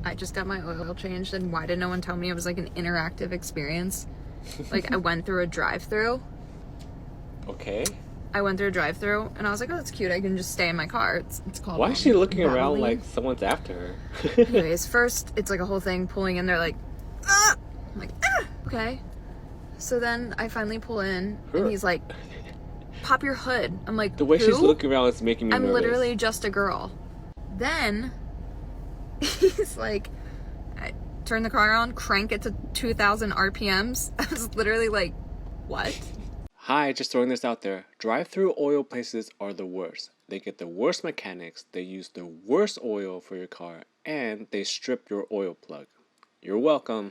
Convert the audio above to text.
I just got my oil changed, and why did no one tell me it was like an interactive experience? Like, I went through a drive-through. Okay. I went through a drive-through, and I was like, oh, that's cute. I can just stay in my car. It's called Why is she looking around Vaseline. like someone's after her? Anyways, first, it's like a whole thing pulling in. They're like, ah! I'm like, ah! Okay. So then I finally pull in, and he's like, pop your hood. I'm like, The way who? she's looking around is making me I'm nervous. literally just a girl. Then he's like, I turn the car on, crank it to 2,000 RPMs. I was literally like, what? Hi, just throwing this out there. Drive-through oil places are the worst. They get the worst mechanics, they use the worst oil for your car, and they strip your oil plug. You're welcome.